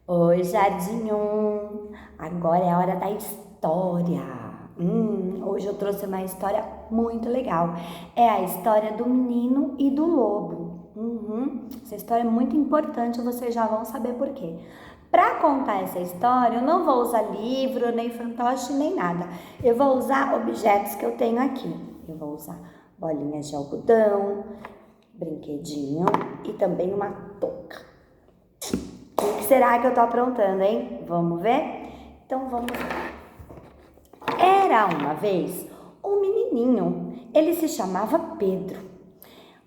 Oi, Jardim 1. Agora é a hora da história. Hoje eu trouxe uma história muito legal. É a história do menino e do lobo. Essa história é muito importante, vocês já vão saber por quê. Para contar essa história, eu não vou usar livro, nem fantoche, nem nada. Eu vou usar objetos que eu tenho aqui. Eu vou usar bolinhas de algodão, brinquedinho e também uma touca. O que será que eu tô aprontando, hein? Vamos ver? Então vamos lá. Era uma vez um menininho, ele se chamava Pedro.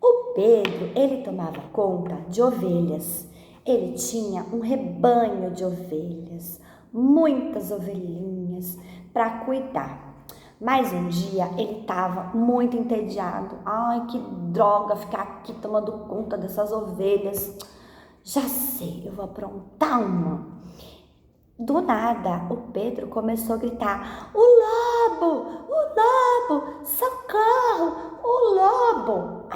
O Pedro, ele tomava conta de ovelhas. Ele tinha um rebanho de ovelhas, muitas ovelhinhas para cuidar. Mas um dia ele estava muito entediado. Ai, que droga ficar aqui tomando conta dessas ovelhas. Já sei, eu vou aprontar uma. Do nada, o Pedro começou a gritar: o lobo, socorro, o lobo!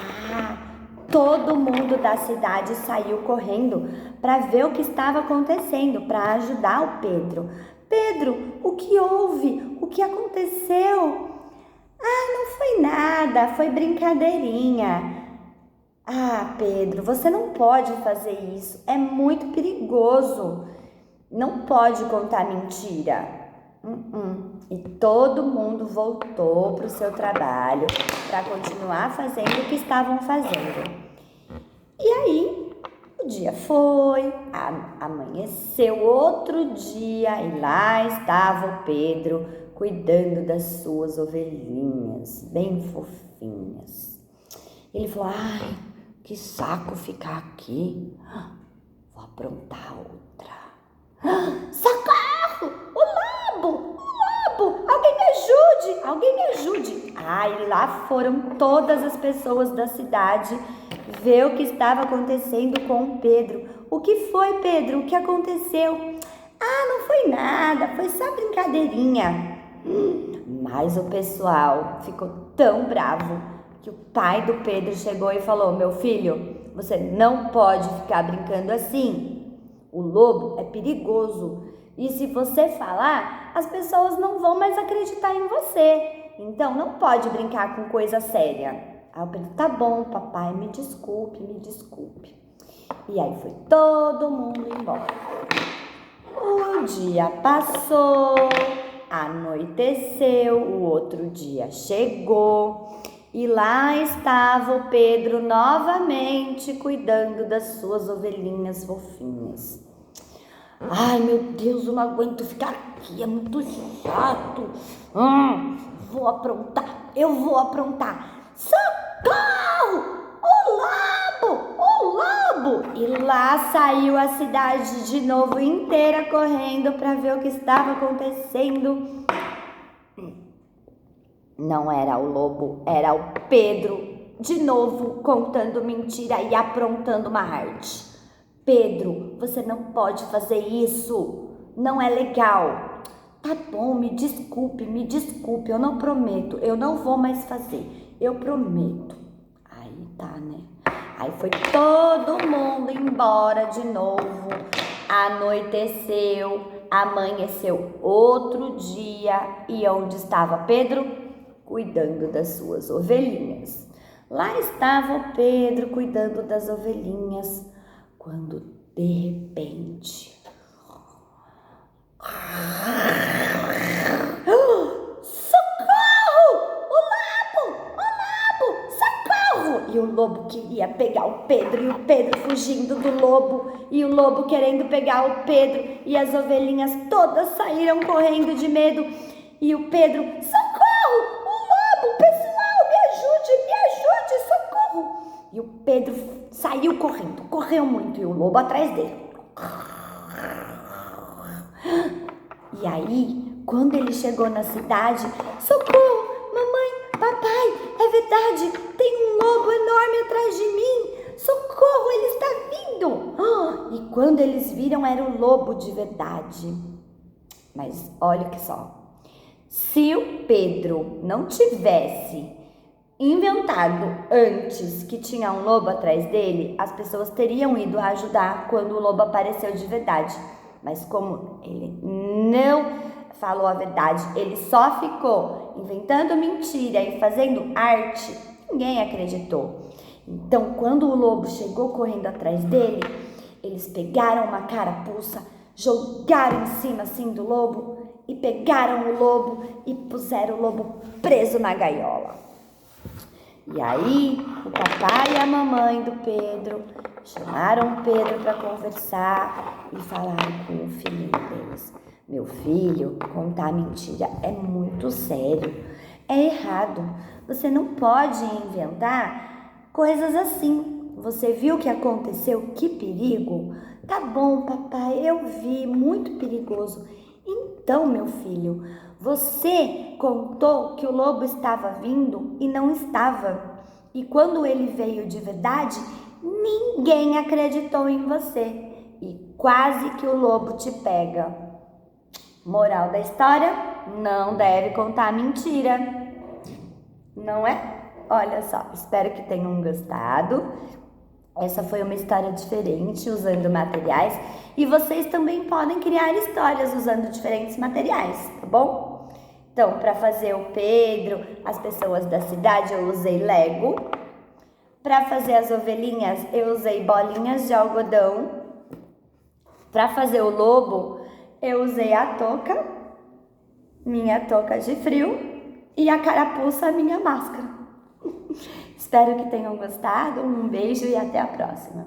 Todo mundo da cidade saiu correndo para ver o que estava acontecendo, para ajudar o Pedro. Pedro, o que houve? O que aconteceu? Não foi nada, foi brincadeirinha. Pedro, você não pode fazer isso, é muito perigoso. Não pode contar mentira. E todo mundo voltou para o seu trabalho para continuar fazendo o que estavam fazendo. E aí, o dia foi, amanheceu outro dia e lá estava o Pedro cuidando das suas ovelhinhas, bem fofinhas. Ele falou: que saco ficar aqui. Vou aprontar outra. Socorro! O lobo! O lobo! Alguém me ajude! E lá foram todas as pessoas da cidade ver o que estava acontecendo com o Pedro. O que foi, Pedro? O que aconteceu? Não foi nada, foi só brincadeirinha. Mas o pessoal ficou tão bravo que o pai do Pedro chegou e falou: meu filho, você não pode ficar brincando assim. O lobo é perigoso e se você falar, as pessoas não vão mais acreditar em você. Então não pode brincar com coisa séria. Aí o Pedro: tá bom, papai, me desculpe, me desculpe. E aí foi todo mundo embora. O dia passou, anoiteceu, o outro dia chegou e lá estava o Pedro novamente cuidando das suas ovelhinhas fofinhas. Meu Deus, eu não aguento ficar aqui, é muito chato. Eu vou aprontar. Socorro! O lobo! E lá saiu a cidade de novo inteira correndo para ver o que estava acontecendo. Não era o lobo, era o Pedro, de novo contando mentira e aprontando uma arte. Pedro, você não pode fazer isso, não é legal. Tá bom, me desculpe, eu não prometo, eu não vou mais fazer, eu prometo. Aí tá, né? Aí foi todo mundo embora de novo, anoiteceu, amanheceu outro dia e onde estava Pedro? Cuidando das suas ovelhinhas. Lá estava o Pedro cuidando das ovelhinhas, quando de repente... Socorro! O lobo! Socorro! E o lobo queria pegar o Pedro, e o Pedro fugindo do lobo, e o lobo querendo pegar o Pedro, e as ovelhinhas todas saíram correndo de medo, e o Pedro: socorro! O lobo! Pessoal, me ajude, socorro! E o Pedro saiu correndo, correu muito, e o lobo atrás dele. E aí, quando ele chegou na cidade: socorro, mamãe, papai, é verdade, tem um lobo enorme atrás de mim, socorro, ele está vindo. E quando eles viram, era o lobo de verdade. Mas olha que só, se o Pedro não tivesse inventado antes que tinha um lobo atrás dele, as pessoas teriam ido ajudar quando o lobo apareceu de verdade. Mas como ele não falou a verdade, ele só ficou inventando mentira e fazendo arte, ninguém acreditou. Então, quando o lobo chegou correndo atrás dele, eles pegaram uma carapuça, jogaram em cima assim do lobo e pegaram o lobo e puseram o lobo preso na gaiola. E aí, o papai e a mamãe do Pedro chamaram o Pedro para conversar e falaram com o filhinho deles. Meu filho, contar mentira é muito sério, é errado. Você não pode inventar coisas assim. Você viu o que aconteceu? Que perigo! Tá bom, papai, eu vi, muito perigoso. Então, meu filho, você contou que o lobo estava vindo e não estava. E quando ele veio de verdade, ninguém acreditou em você. E quase que o lobo te pega. Moral da história: não deve contar mentira. Não é? Olha só, espero que tenham gostado. Essa foi uma história diferente usando materiais e vocês também podem criar histórias usando diferentes materiais, tá bom? Então, para fazer o Pedro, as pessoas da cidade, eu usei Lego. Para fazer as ovelhinhas, eu usei bolinhas de algodão. Para fazer o lobo, eu usei a touca, minha touca de frio, e a carapuça, minha máscara. Espero que tenham gostado. Um beijo e até a próxima.